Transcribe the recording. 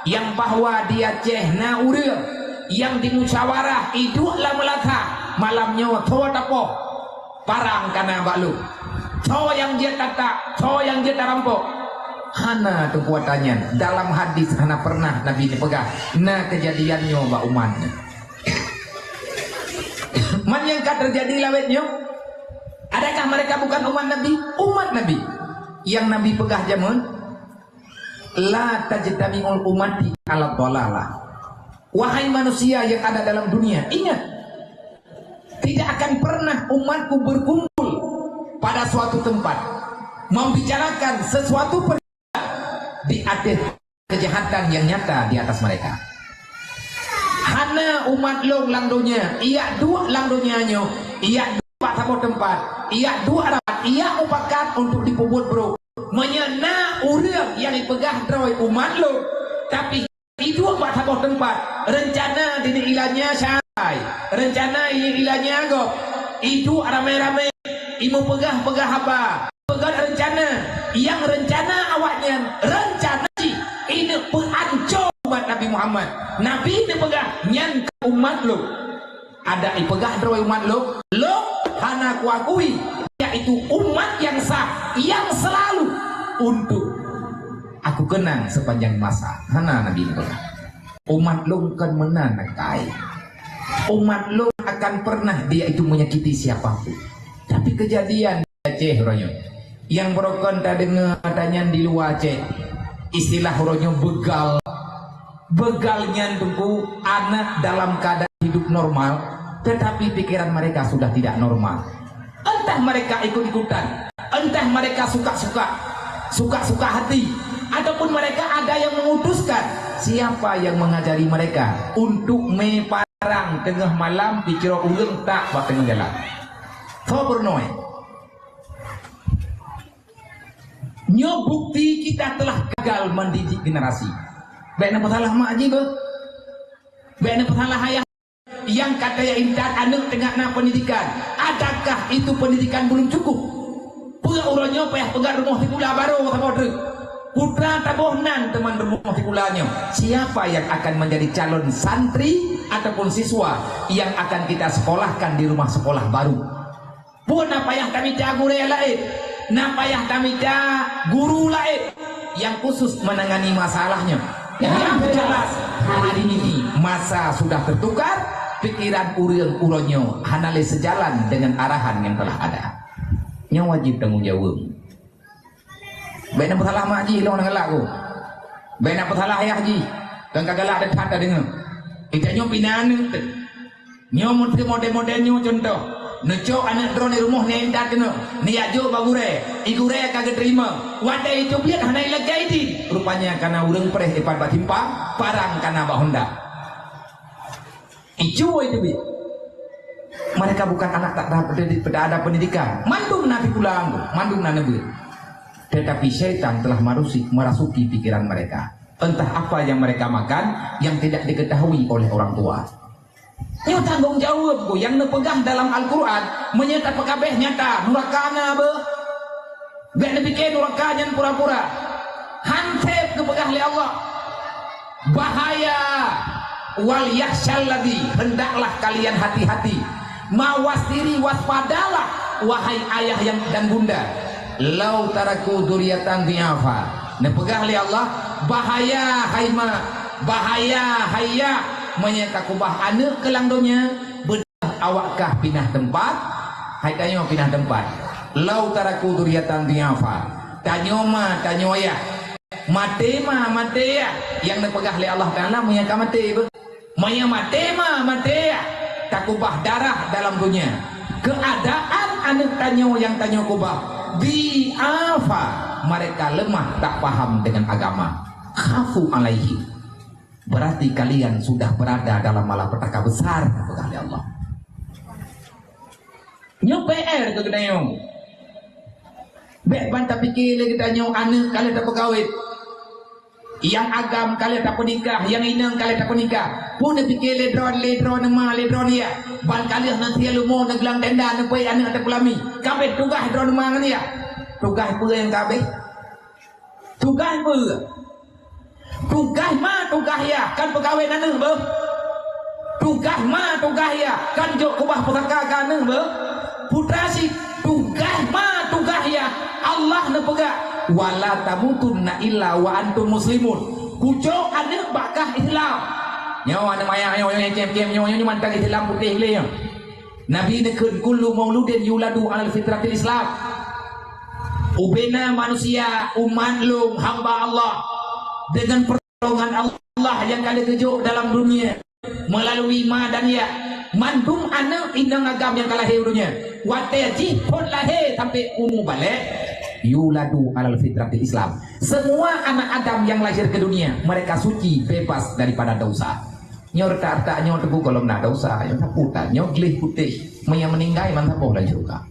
yang bahwa dia cehna urang yang dimusyawarah iduklah melata malamnya tho tapo parang kana balu tho yang dia tata tho yang dia tarampok hana tu kuatannya dalam hadis hana pernah Nabi dipegang nah kejadiannya ba umatnya man yang terjadi lawetnya adakah mereka bukan umat Nabi yang Nabi pegah jamun la tajtami'ul ummati ala dhalalah. Wahai manusia yang ada dalam dunia, ingat, tidak akan pernah umatku berkumpul pada suatu tempat membicarakan sesuatu di atas kejahatan yang nyata di atas mereka. Hana umat long lang dunia, ia dua lang dunianya, ia dua satu tempat, ia dua rapat, ia upakat untuk dipubut bro. Menyena urang yang dipegang droy umat lo, tapi itu buat satu tempat rencana dini ilahnya syai rencana ini ilahnya agok itu rame-rame imu pegah apa pegang rencana yang rencana awaknya rencana ini perancur umat Nabi Muhammad Nabi ini pegah nyan umat lo ada ipegah droy umat lo hana kuakui yaitu umat yang sah yang selalu untuk aku kenang sepanjang masa hana Nabi berkata umat lu kan menanakai umat lu akan pernah dia itu menyakiti siapapun tapi kejadian Aceh ronyo yang berokon tak dengar katanya di luar Aceh istilah ronyo begalnya tunggu anak dalam keadaan hidup normal tetapi pikiran mereka sudah tidak normal entah mereka ikut-ikutan entah mereka suka-suka hati ataupun mereka ada yang memutuskan siapa yang mengajari mereka untuk meparang tengah malam pikir ulung tak buat tengah jalan sobornoy nyo bukti kita telah gagal mendidik generasi baik nak salah mak haji baik nak salah ayah yang kata yang indah anak tengah nak pendidikan adakah itu pendidikan belum cukup pula urangnya payah pegang rumah di pula baru sama putra tabohnan teman rumah tikulanya siapa yang akan menjadi calon santri ataupun siswa yang akan kita sekolahkan di rumah sekolah baru pun apa yang kami guru lain napa yang kami guru lain yang khusus menangani masalahnya yang jelas hari ini masa sudah tertukar pikiran urang-urangnya hanale sejalan dengan arahan yang telah ada yang wajib tanggung jawab baik nak bersalah mak haji long nak galak ko baik nak bersalah ayah haji dan kagalak ada tak dengar kita nyo pinan nyo model nyo contoh necok anak drone di rumah ni endat kena ni ajo bagure igure kagak terima wadai itu lihat hanai lagai di rupanya karena urang pereh depan batimpa parang karena bahonda itu bi mereka bukan anak tak ada pendidikan mandung nabi pulang mandung nabi tetapi syaitan telah merasuki pikiran mereka entah apa yang mereka makan yang tidak diketahui oleh orang tua ini tanggung jawab ku yang dipegang dalam Al-Quran menyata pekabeh nyata nurakana gak dipikir nurakanya pura-pura hansip kepegang oleh Allah bahaya wal yakhshal ladzi hendaklah kalian hati-hati mawas diri waspadalah wahai ayah yang dan bunda lau taraku dzurriatan dhi'afa nepegah li Allah bahaya haima bahaya hayya menyata kubah anak kelang dunia bedah awakkah pindah tempat hai tanyo pindah tempat lau taraku dzurriatan dhi'afa tanyo ma tanyo ya mate ya yang nepegah li Allah taala menyata mate maya mate ya takubah darah dalam dunia keadaan anak tanyo yang tanyo kubah di apa mereka lemah tak paham dengan agama khafu alaihi berarti kalian sudah berada dalam malapetaka besar kata Allah nyo PR ke kenayong bek bantah pikir lagi tanya anak kalian tak berkawin yang agam kalian tak menikah yang inang kalian tak menikah pun pikir ledron ya ban kalian nanti lu mau neglang tenda nepai anak tak pelami kabeh tugas dron mang ni ya tugas apa yang kabeh tugas apa tugas ma tugah ya kan pegawai nana be tugah ma tugah ya kan jok kubah pusaka kana be putra si tugah ma tugah ya Allah na pega wala tamutunna illa wa antum muslimun kujo ane bakah Islam nyawa ane maya nyawa yang kem nyawa yang mantang Islam putih le Nabi nekun kullu mauludin yuladu alal fitratil Islam ubena manusia umat lung hamba Allah dengan pertolongan Allah yang kali kejuk dalam dunia melalui ma dan ya mandum anak indang agam yang kalah dunia wateji pun lahir sampai umur balik yuladu alal fitratil Islam semua anak Adam yang lahir ke dunia mereka suci bebas daripada dosa nyor tak nyor tebu kalau nak dosa yang takutan nyor gelih putih yang meninggal mantap boleh juga